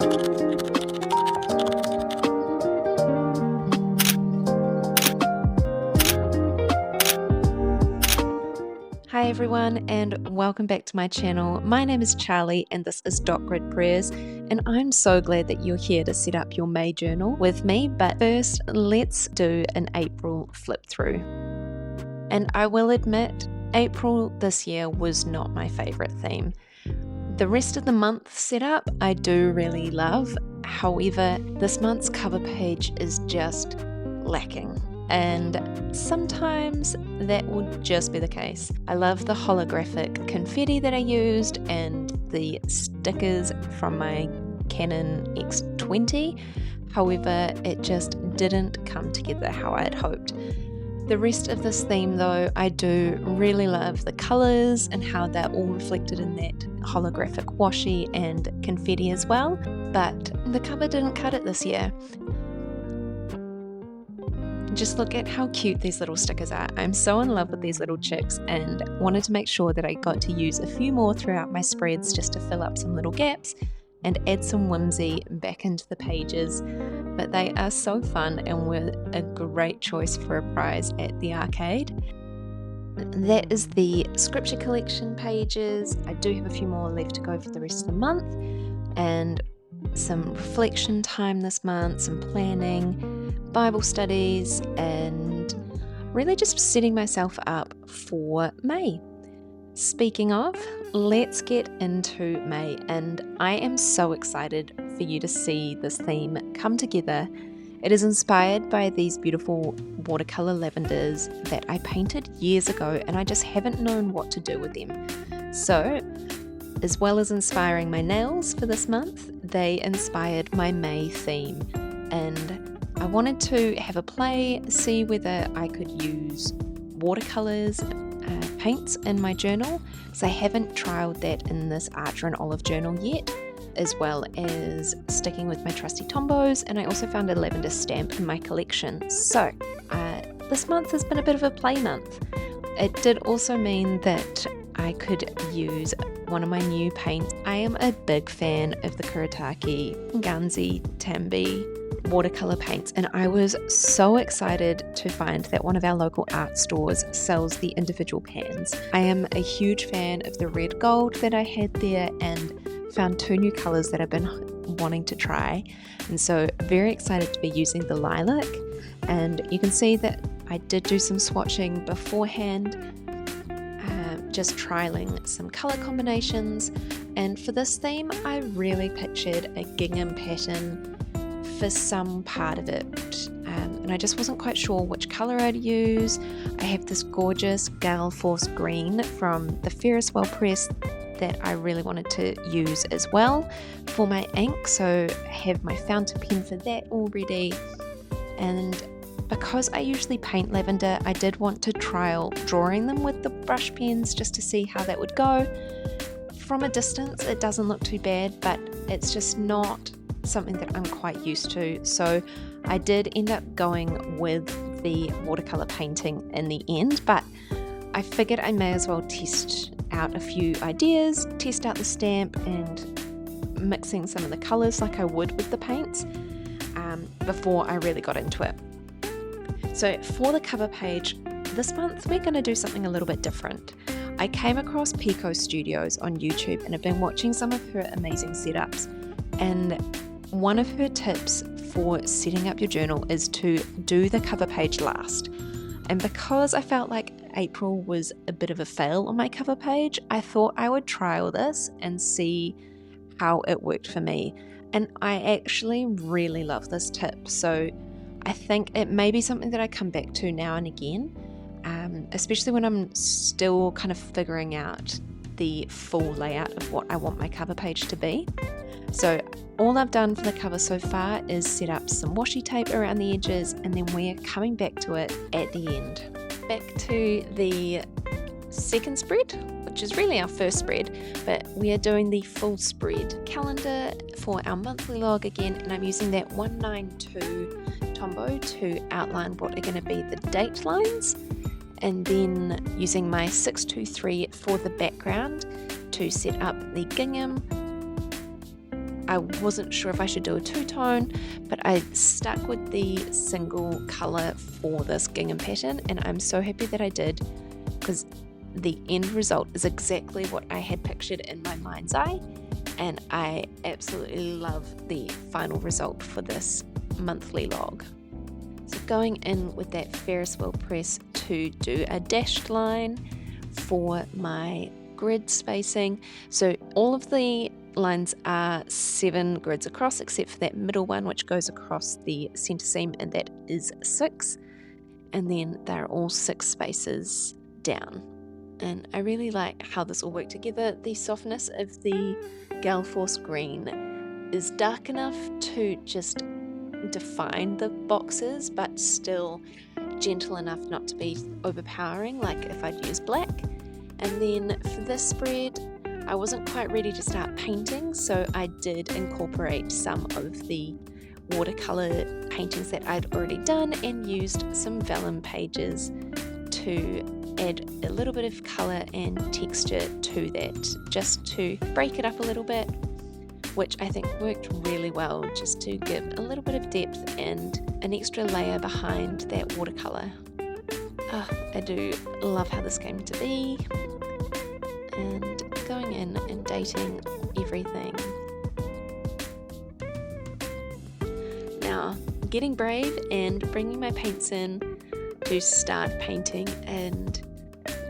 Hi everyone, and welcome back to my channel. My name is Charlie and this is Dot Grid Prayers, and I'm so glad that you're here to set up your May journal with me. But first, let's do an April flip through. And I will admit, April this year was not my favorite theme. The rest of the month setup I do really love. However, this month's cover page is just lacking. And sometimes that would just be the case. I love the holographic confetti that I used and the stickers from my Canon X20. However, it just didn't come together how I had hoped. The rest of this theme though, I do really love the colours and how they're all reflected in that holographic washi and confetti as well, but the cover didn't cut it this year. Just look at how cute these little stickers are. I'm so in love with these little chicks and wanted to make sure that I got to use a few more throughout my spreads just to fill up some little gaps and add some whimsy back into the pages. But they are so fun and were a great choice for a prize at the arcade. That is the scripture collection pages. I do have a few more left to go for the rest of the month, and some reflection time this month, some planning, Bible studies, and really just setting myself up for May. Speaking of, let's get into May, and I am so excited for you to see this theme come together. It is inspired by these beautiful watercolour lavenders that I painted years ago, and I just haven't known what to do with them. So, as well as inspiring my nails for this month, they inspired my May theme, and I wanted to have a play, see whether I could use watercolours, paints in my journal, so I haven't trialled that in this Archer and Olive journal yet, as well as sticking with my trusty Tombows, and I also found a lavender stamp in my collection. So this month has been a bit of a play month. It did also mean that I could use one of my new paints. I am a big fan of the Kuretake, Gansai, Tambi watercolour paints, and I was so excited to find that one of our local art stores sells the individual pans. I am a huge fan of the red gold that I had there and found two new colours that I've been wanting to try, and so very excited to be using the lilac. And you can see that I did do some swatching beforehand, just trialing some colour combinations, and for this theme I really pictured a gingham pattern for some part of it, and I just wasn't quite sure which colour I'd use. I have this gorgeous Gale Force green from the Ferris Wheel press that I really wanted to use as well for my ink, so I have my fountain pen for that already. And because I usually paint lavender, I did want to trial drawing them with the brush pens just to see how that would go. From a distance it doesn't look too bad, but it's just not something that I'm quite used to, so I did end up going with the watercolour painting in the end, but I figured I may as well test out a few ideas, test out the stamp and mixing some of the colours like I would with the paints before I really got into it. So for the cover page this month we're going to do something a little bit different. I came across Pico Studios on YouTube and have been watching some of her amazing setups, and one of her tips for setting up your journal is to do the cover page last. And because I felt like April was a bit of a fail on my cover page, I thought I would trial this and see how it worked for me. And I actually really love this tip, so I think it may be something that I come back to now and again, especially when I'm still kind of figuring out the full layout of what I want my cover page to be. So all I've done for the cover so far is set up some washi tape around the edges, and then we're coming back to it at the end. Back to the second spread, which is really our first spread, but we are doing the full spread calendar for our monthly log again, and I'm using that 192 Tombow to outline what are going to be the date lines, and then using my 623 for the background to set up the gingham I wasn't sure if I should do a two-tone, but I stuck with the single colour for this gingham pattern, and I'm so happy that I did, because the end result is exactly what I had pictured in my mind's eye, and I absolutely love the final result for this monthly log. So going in with that Ferris wheel press to do a dashed line for my grid spacing. So all of the lines are 7 grids across, except for that middle one which goes across the center seam, and that is 6, and then they're all 6 spaces down. And I really like how this all worked together. The softness of the Gale Force green is dark enough to just define the boxes, but still gentle enough not to be overpowering like if I'd used black. And then for this spread, I wasn't quite ready to start painting, so I did incorporate some of the watercolour paintings that I'd already done and used some vellum pages to add a little bit of colour and texture to that, just to break it up a little bit, which I think worked really well, just to give a little bit of depth and an extra layer behind that watercolour. I do love how this came to be, and going in and dating everything. Now, getting brave and bringing my paints in to start painting, and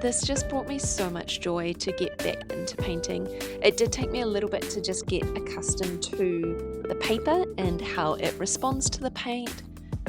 this just brought me so much joy to get back into painting. It did take me a little bit to just get accustomed to the paper and how it responds to the paint,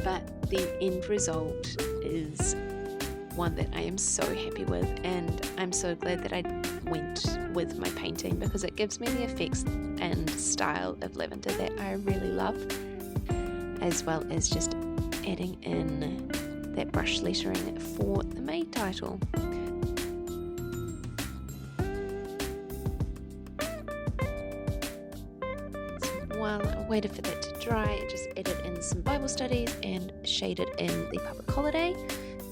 but the end result is one that I am so happy with, and I'm so glad that I went with my painting, because it gives me the effects and style of lavender that I really love, as well as just adding in that brush lettering for the May title. So while I waited for that to dry, I just added in some Bible studies and shaded in the public holiday.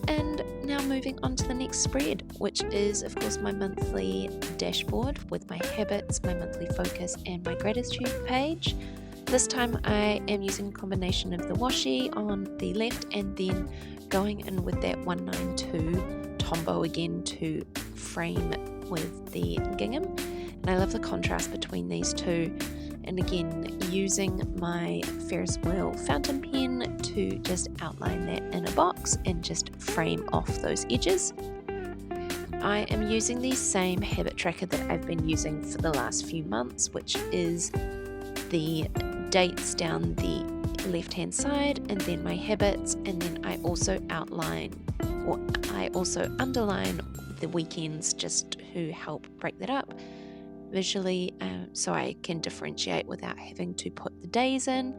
And now moving on to the next spread, which is of course my monthly dashboard with my habits, my monthly focus, and my gratitude page. This time I am using a combination of the washi on the left and then going in with that 192 Tombow again to frame with the gingham. And I love the contrast between these two. And again, using my Ferris wheel fountain pen to just outline that in a box and just frame off those edges. I am using the same habit tracker that I've been using for the last few months, which is the dates down the left hand side and then my habits, and then I also underline the weekends just to help break that up visually, so I can differentiate without having to put the days in.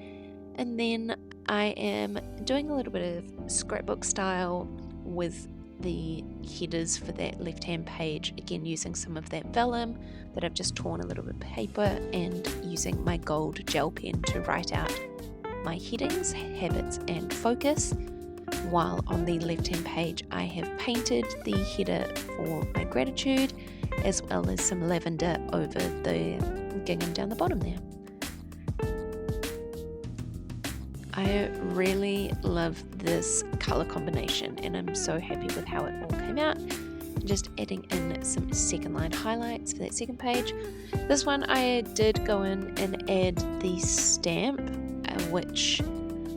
And then I am doing a little bit of scrapbook style with the headers for that left hand page, again using some of that vellum that I've just torn a little bit of paper, and using my gold gel pen to write out my headings, habits and focus, while on the left hand page I have painted the header for my gratitude, as well as some lavender over the gingham down the bottom there. I really love this colour combination, and I'm so happy with how it all came out. Just adding in some second line highlights for that second page. This one I did go in and add the stamp, which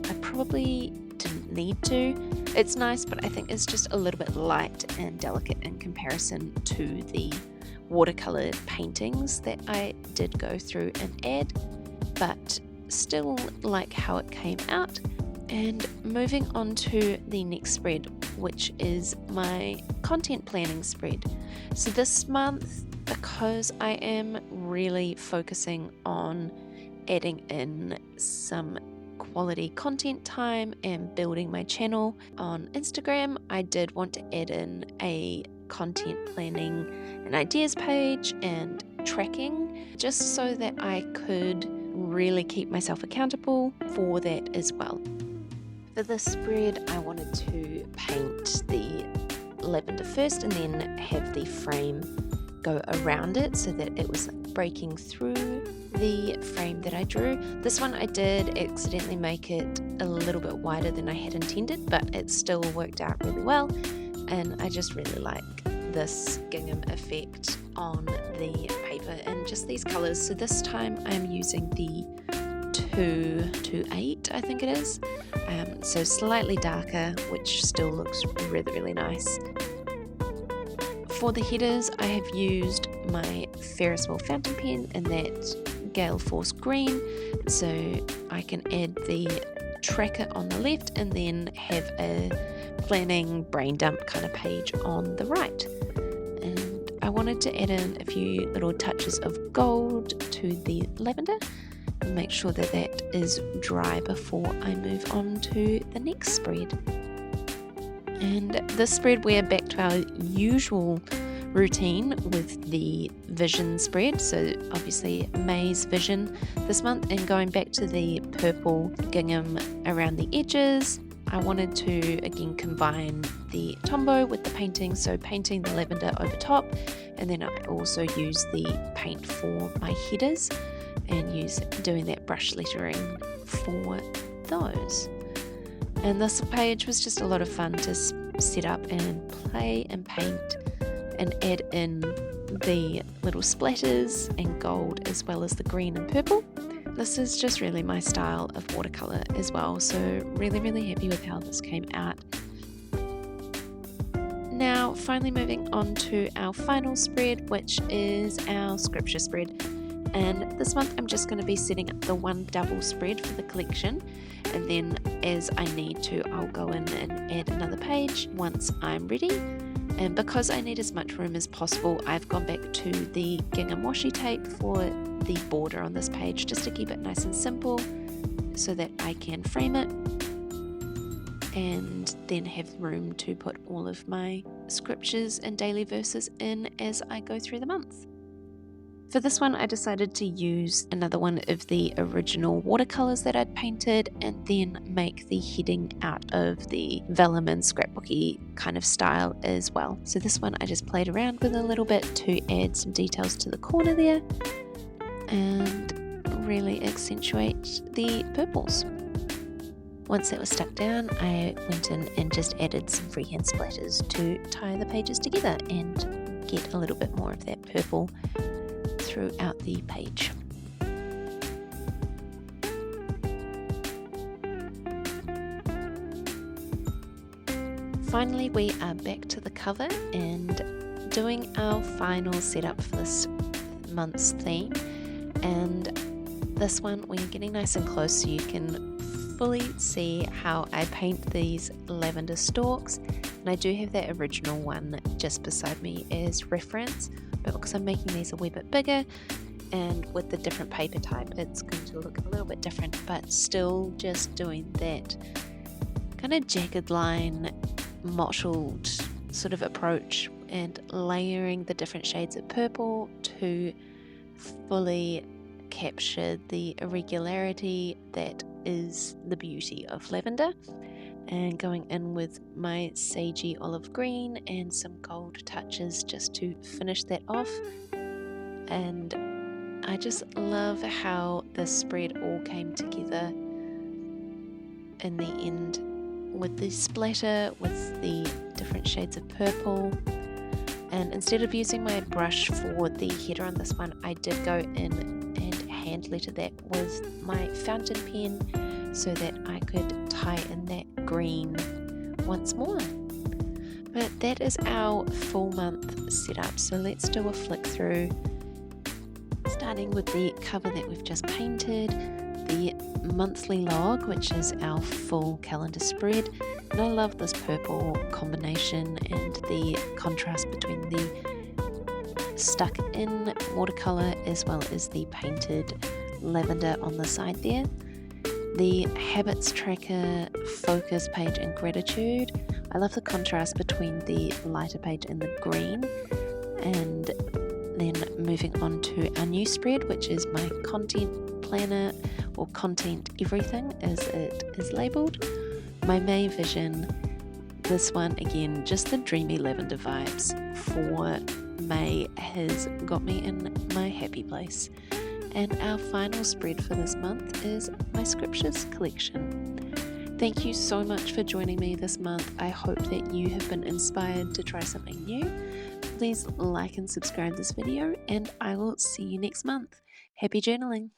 I probably didn't need to. It's nice, but I think it's just a little bit light and delicate in comparison to the watercolour paintings that I did go through and add, but still like how it came out. And moving on to the next spread, which is my content planning spread. So this month, because I am really focusing on adding in some quality content time and building my channel on Instagram, I did want to add in a content planning and ideas page and tracking, just so that I could really keep myself accountable for that as well. For this spread, I wanted to paint the lavender first and then have the frame go around it so that it was breaking through the frame that I drew. This one I did accidentally make it a little bit wider than I had intended, but it still worked out really well, and I just really like this gingham effect on the paper and just these colours. So this time I'm using the 228, I think it is, so slightly darker, which still looks really, really nice. For the headers, I have used my Ferris wheel fountain pen in that Gale Force green, so I can add the tracker on the left and then have a planning brain dump kind of page on the right. And I wanted to add in a few little touches of gold to the lavender and make sure that that is dry before I move on to the next spread. And this spread we're back to our usual routine with the vision spread, so obviously May's vision this month, and going back to the purple gingham around the edges. I wanted to again combine the Tombow with the painting, so painting the lavender over top, and then I also use the paint for my headers and doing that brush lettering for those. And this page was just a lot of fun to set up and play and paint and add in the little splatters and gold as well as the green and purple. This is just really my style of watercolour as well, so really happy with how this came out. Now finally moving on to our final spread, which is our scripture spread. And this month I'm just going to be setting up the one double spread for the collection, and then as I need to I'll go in and add another page once I'm ready. And because I need as much room as possible, I've gone back to the gingham washi tape for the border on this page, just to keep it nice and simple so that I can frame it and then have room to put all of my scriptures and daily verses in as I go through the month. For this one I decided to use another one of the original watercolours that I'd painted and then make the heading out of the vellum and scrapbooky kind of style as well. So this one I just played around with a little bit to add some details to the corner there and really accentuate the purples. Once that was stuck down, I went in and just added some freehand splatters to tie the pages together and get a little bit more of that purple throughout the page. Finally, we are back to the cover and doing our final setup for this month's theme, and this one we're getting nice and close so you can fully see how I paint these lavender stalks, and I do have that original one just beside me as reference, but because I'm making these a wee bit bigger and with the different paper type it's going to look a little bit different, but still just doing that kind of jagged line mottled sort of approach and layering the different shades of purple to fully capture the irregularity that is the beauty of lavender, and going in with my sagey olive green and some gold touches just to finish that off. And I just love how this spread all came together in the end with the splatter with the different shades of purple. And instead of using my brush for the header on this one, I did go in and hand letter that with my fountain pen so that I could tie in that green once more. But that is our full month setup, so let's do a flick through, starting with the cover that we've just painted, the monthly log, which is our full calendar spread. And I love this purple combination and the contrast between the stuck in watercolour as well as the painted lavender on the side there. The habits tracker, focus page and gratitude. I love the contrast between the lighter page and the green. And then moving on to our new spread, which is my content planner, or content everything as it is labelled. My May vision, this one again, just the dreamy lavender vibes for May has got me in my happy place. And our final spread for this month is my scriptures collection. Thank you so much for joining me this month. I hope that you have been inspired to try something new. Please like and subscribe this video, and I will see you next month. Happy journaling!